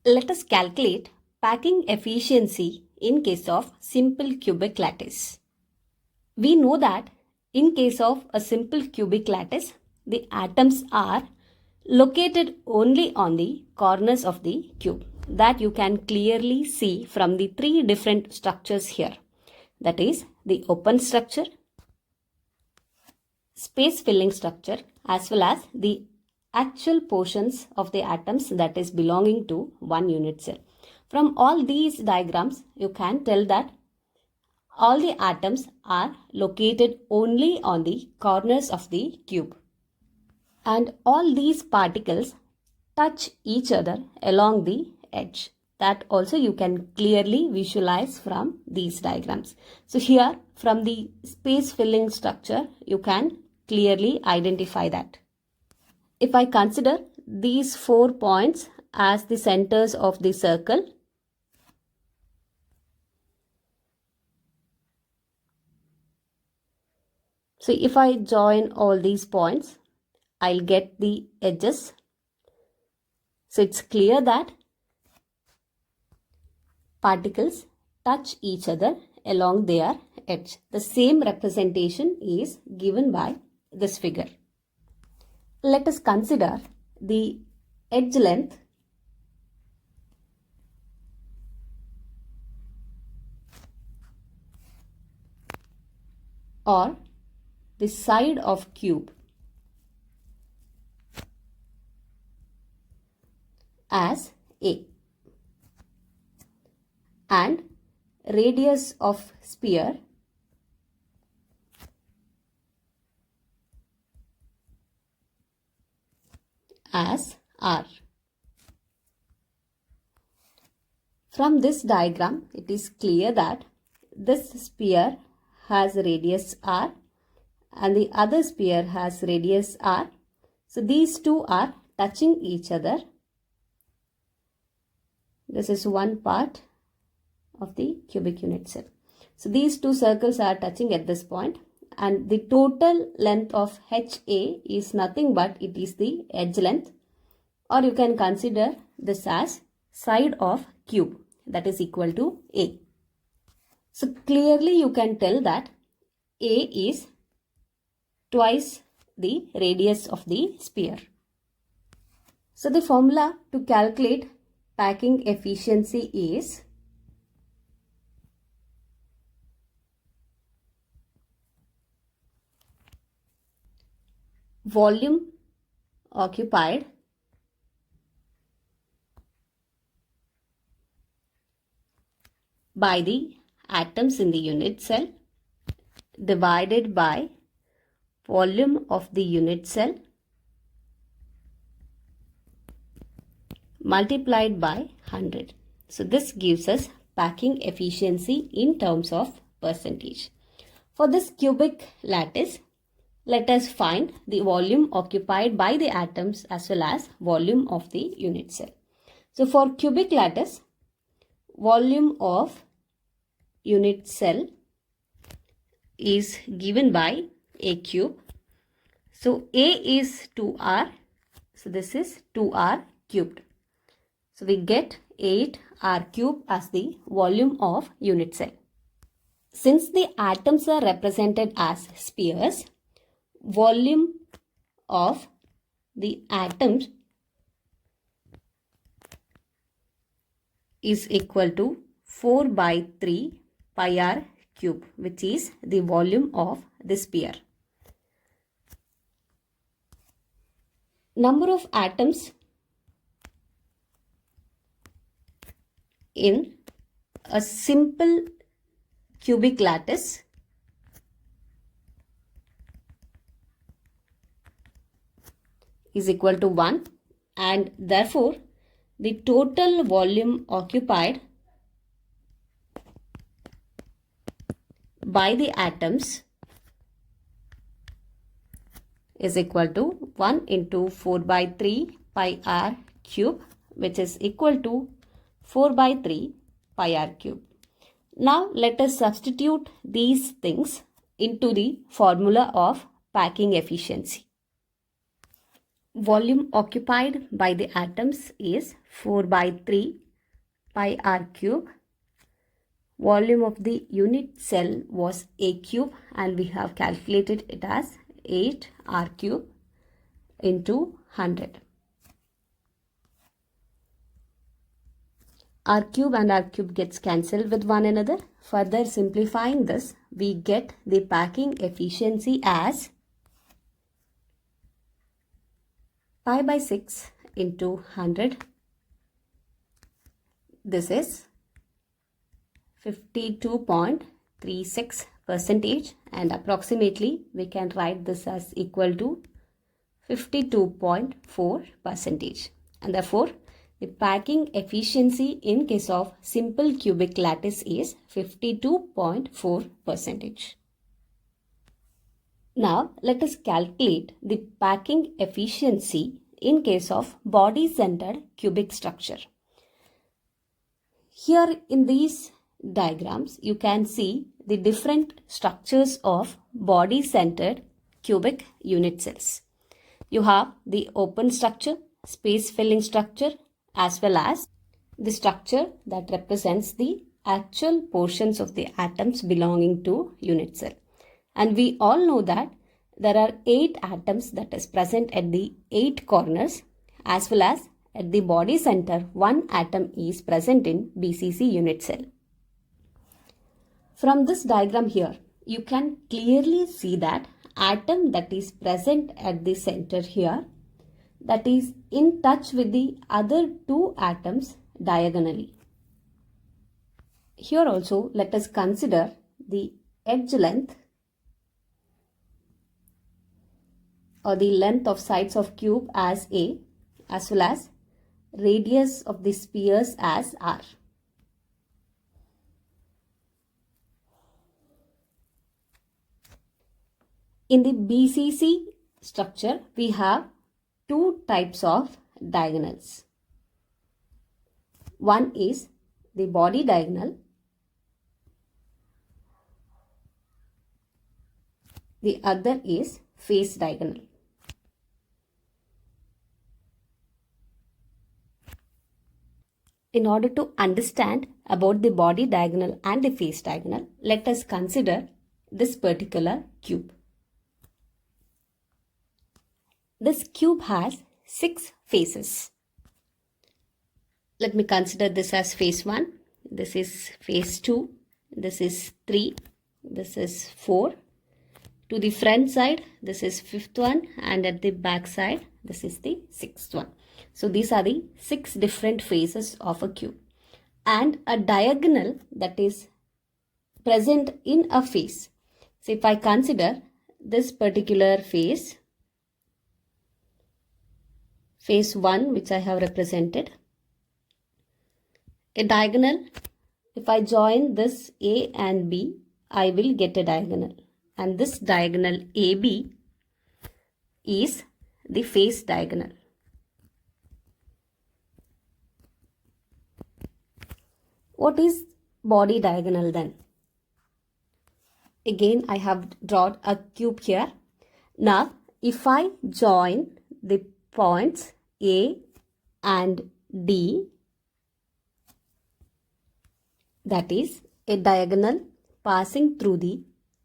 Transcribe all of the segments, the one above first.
Let us calculate packing efficiency in case of simple cubic lattice. We know that in case of a simple cubic lattice, the atoms are located only on the corners of the cube. That you can clearly see from the three different structures here. That is the open structure, space filling structure, as well as the actual portions of the atoms that is belonging to one unit cell. From all these diagrams, you can tell that all the atoms are located only on the corners of the cube. And all these particles touch each other along the edge. That also you can clearly visualize from these diagrams. So here from the space filling structure, you can clearly identify that. If I consider these 4 points as the centers of the circle, so if I join all these points, I'll get the edges. So it's clear that particles touch each other along their edge. The same representation is given by this figure. Let us consider the edge length or the side of cube as A and radius of sphere as R. From this diagram, it is clear that this sphere has radius R and the other sphere has radius R. So these two are touching each other. This is one part of the cubic unit cell. So these two circles are touching at this point, and the total length of HA is nothing but it is the edge length, or you can consider this as side of cube, that is equal to A. So clearly you can tell that A is twice the radius of the sphere. So the formula to calculate packing efficiency is volume occupied by the atoms in the unit cell divided by volume of the unit cell multiplied by 100. So this gives us packing efficiency in terms of percentage. For this cubic lattice, let us find the volume occupied by the atoms as well as volume of the unit cell. So for cubic lattice, volume of unit cell is given by A cube. So A is 2R. So this is 2R cubed. So we get 8R cube as the volume of unit cell. Since the atoms are represented as spheres, volume of the atoms is equal to 4 by 3 pi r cube, which is the volume of the sphere. Number of atoms in a simple cubic lattice is equal to 1, and therefore the total volume occupied by the atoms is equal to 1 into 4 by 3 pi r cube, which is equal to 4 by 3 pi r cube. Now let us substitute these things into the formula of packing efficiency. volume occupied by the atoms is 4 by 3 pi r cube. Volume of the unit cell was a cube and we have calculated it as 8 r cube into 100. R cube and R cube gets cancelled with one another. Further simplifying this, we get the packing efficiency as pi by 6 into 100. This is 52.36%, and approximately we can write this as equal to 52.4%. And therefore, the packing efficiency in case of simple cubic lattice is 52.4%. Now, let us calculate the packing efficiency in case of body-centered cubic structure. Here in these diagrams, you can see the different structures of body-centered cubic unit cells. You have the open structure, space-filling structure, as well as the structure that represents the actual portions of the atoms belonging to unit cell. And we all know that there are 8 atoms that is present at the 8 corners, as well as at the body center 1 atom is present in BCC unit cell. From this diagram here, you can clearly see that atom that is present at the center here, that is in touch with the other 2 atoms diagonally. Here also, let us consider the edge length or the length of sides of cube as A, as well as radius of the spheres as R. In the BCC structure, we have 2 types of diagonals. One is the body diagonal. The other is face diagonal. In order to understand about the body diagonal and the face diagonal, let us consider this particular cube. This cube has 6 faces. Let me consider this as face 1, this is face 2, this is 3, this is 4. To the front side, this is 5th one, and at the back side, this is the 6th one. So these are the 6 different faces of a cube. And a diagonal that is present in a face. So if I consider this particular face, face 1 which I have represented, a diagonal, if I join this A and B, I will get a diagonal. And this diagonal AB is the face diagonal. What is body diagonal then? Again, I have drawn a cube here. Now, if I join the points A and D, that is a diagonal passing through the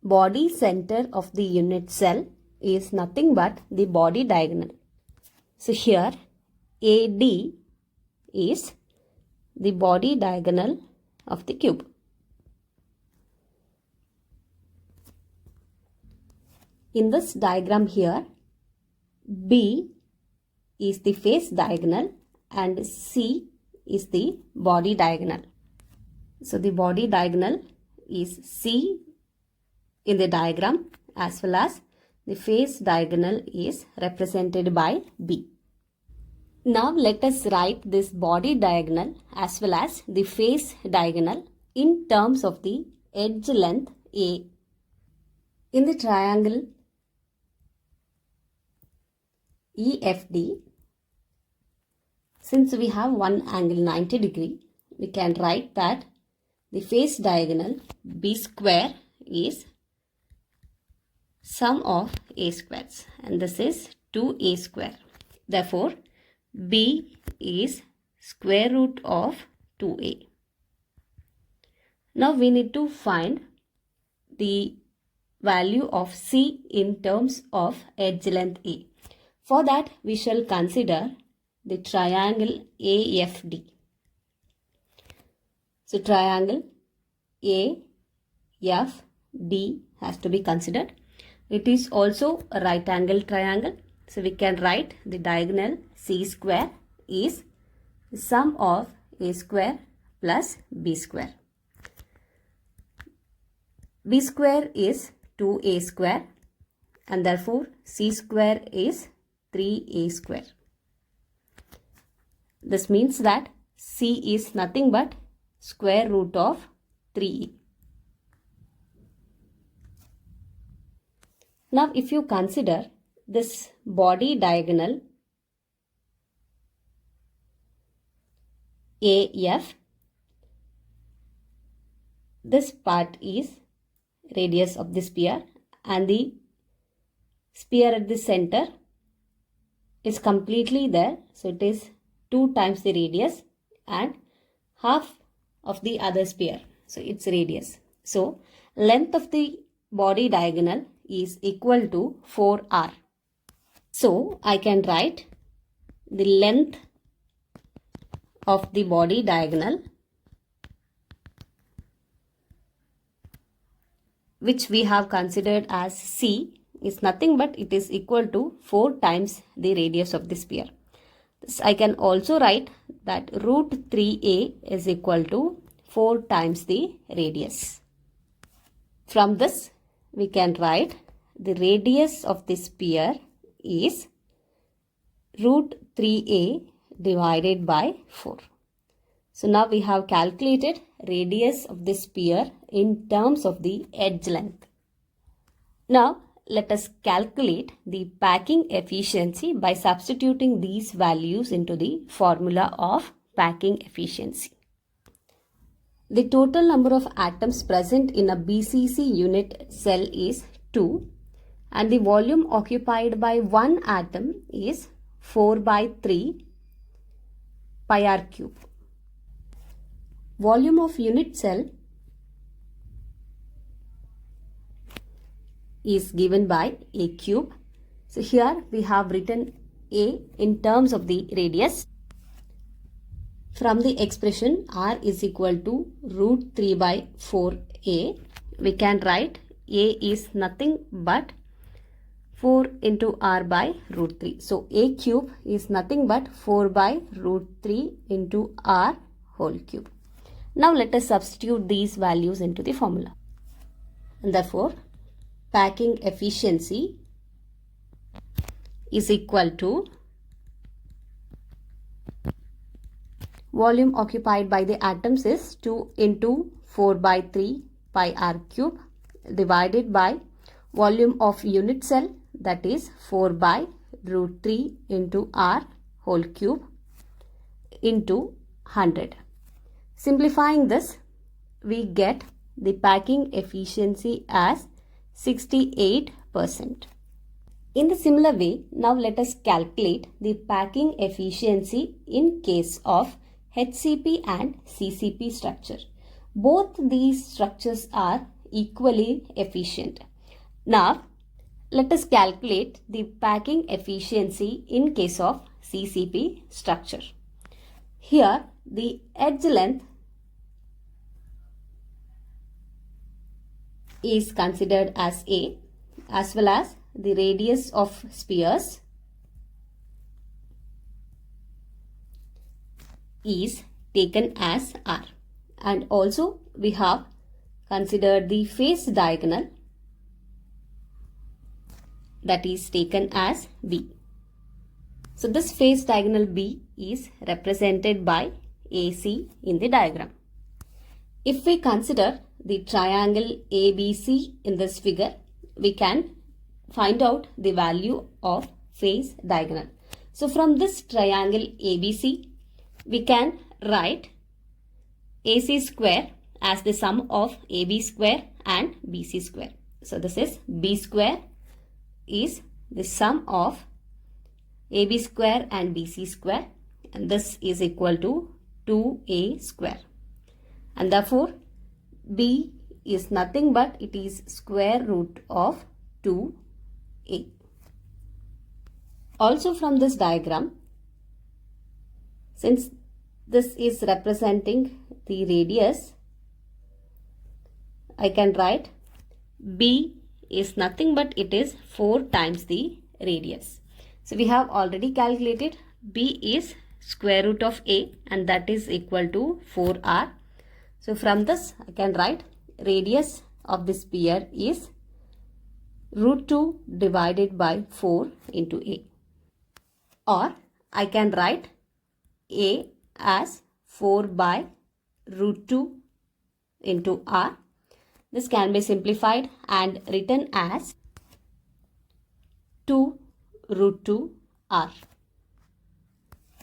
body center of the unit cell, is nothing but the body diagonal. So here AD is the body diagonal of the cube. In this diagram here, B is the face diagonal and C is the body diagonal. So the body diagonal is C in the diagram, as well as the face diagonal is represented by B. Now let us write this body diagonal as well as the face diagonal in terms of the edge length A. In the triangle EFD, since we have one angle 90 degree, we can write that the face diagonal B square is sum of A squares, and this is 2A square Therefore, B is square root of 2A. Now we need to find the value of C in terms of edge length A. For that, we shall consider the triangle AFD. So triangle AFD has to be considered. It is also a right angle triangle. So we can write the diagonal C square is the sum of A square plus B square. B square is 2A square and therefore C square is 3A square. This means that C is nothing but square root of 3A. Now if you consider this body diagonal AF, this part is radius of the sphere and the sphere at the center is completely there. So it is 2 times the radius and half of the other sphere. So its radius. So length of the body diagonal is equal to 4r. So I can write the length of the body diagonal, which we have considered as C, is nothing but it is equal to 4 times the radius of the sphere. I can also write that root 3A is equal to 4 times the radius. From this, we can write the radius of the sphere is root 3A divided by 4. So now we have calculated radius of the sphere in terms of the edge length. Now let us calculate the packing efficiency by substituting these values into the formula of packing efficiency. The total number of atoms present in a BCC unit cell is 2 and the volume occupied by one atom is 4 by 3 pi r cube. Volume of unit cell is given by A cube. So here we have written A in terms of the radius. From the expression r is equal to root 3 by 4A, we can write A is nothing but 4 into r by root 3. So A cube is nothing but 4 by root 3 into r whole cube. Now let us substitute these values into the formula. And therefore, packing efficiency is equal to volume occupied by the atoms is 2 into 4 by 3 pi r cube divided by volume of unit cell, that is 4 by root 3 into r whole cube into 100. Simplifying this, we get the packing efficiency as 68%. In the similar way, now let us calculate the packing efficiency in case of HCP and CCP structure. Both these structures are equally efficient. Now, let us calculate the packing efficiency in case of CCP structure. Here, the edge length is considered as A, as well as the radius of spheres is taken as R, and also we have considered the face diagonal, that is taken as B. So this face diagonal B is represented by AC in the diagram. If we consider the triangle ABC in this figure, we can find out the value of face diagonal. So from this triangle ABC, we can write AC square as the sum of AB square and BC square. So this is B square is the sum of AB square and BC square, and this is equal to 2A square. And therefore, B is nothing but it is square root of 2A. Also from this diagram, since this is representing the radius, I can write B is nothing but it is 4 times the radius. So we have already calculated B is square root of A, and that is equal to 4R. So from this I can write radius of the sphere is root 2 divided by 4 into A. Or I can write A as 4 by root 2 into R. This can be simplified and written as 2 root 2 R.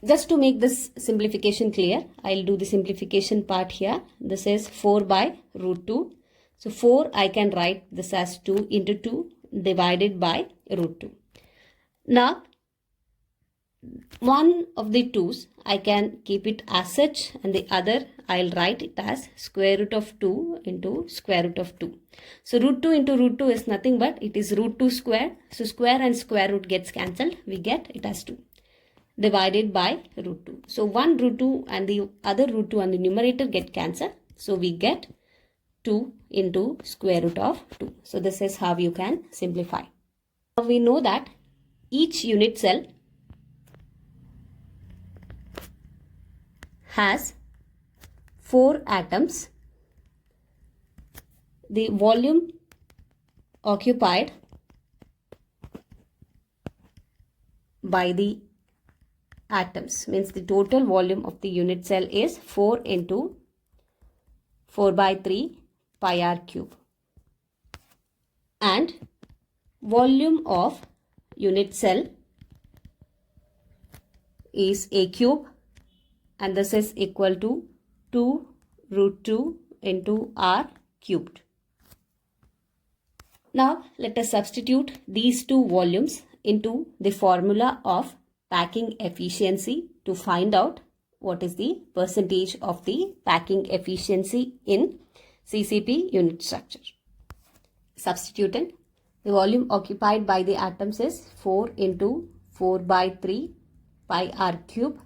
Just to make this simplification clear, I'll do the simplification part here. This is 4 by root 2. So 4 I can write this as 2 into 2 divided by root 2. Now, one of the 2's I can keep it as such, and the other I'll write it as square root of 2 into square root of 2. So root 2 into root 2 is nothing but it is root 2 square. So square and square root gets cancelled. We get it as 2 divided by root 2. So one root 2 and the other root 2 on the numerator get cancelled. So we get 2 into square root of 2. So this is how you can simplify. Now we know that each unit cell has 4 atoms. The volume occupied by the atoms means the total volume of the unit cell is 4 into 4 by 3 pi r cube. And volume of unit cell is a cube, and this is equal to 2 root 2 into r cubed. Now let us substitute these two volumes into the formula of packing efficiency to find out what is the percentage of the packing efficiency in CCP unit structure. Substituting, the volume occupied by the atoms is 4 into 4 by 3 pi r cube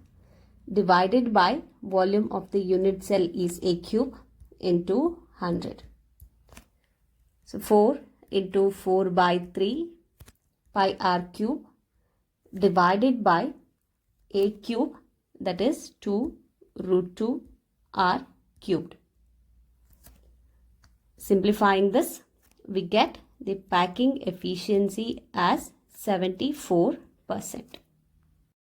divided by volume of the unit cell is a cube into 100. So 4 into 4 by 3 pi r cube divided by a cube, that is 2 root 2 r cubed. Simplifying this, we get the packing efficiency as 74%.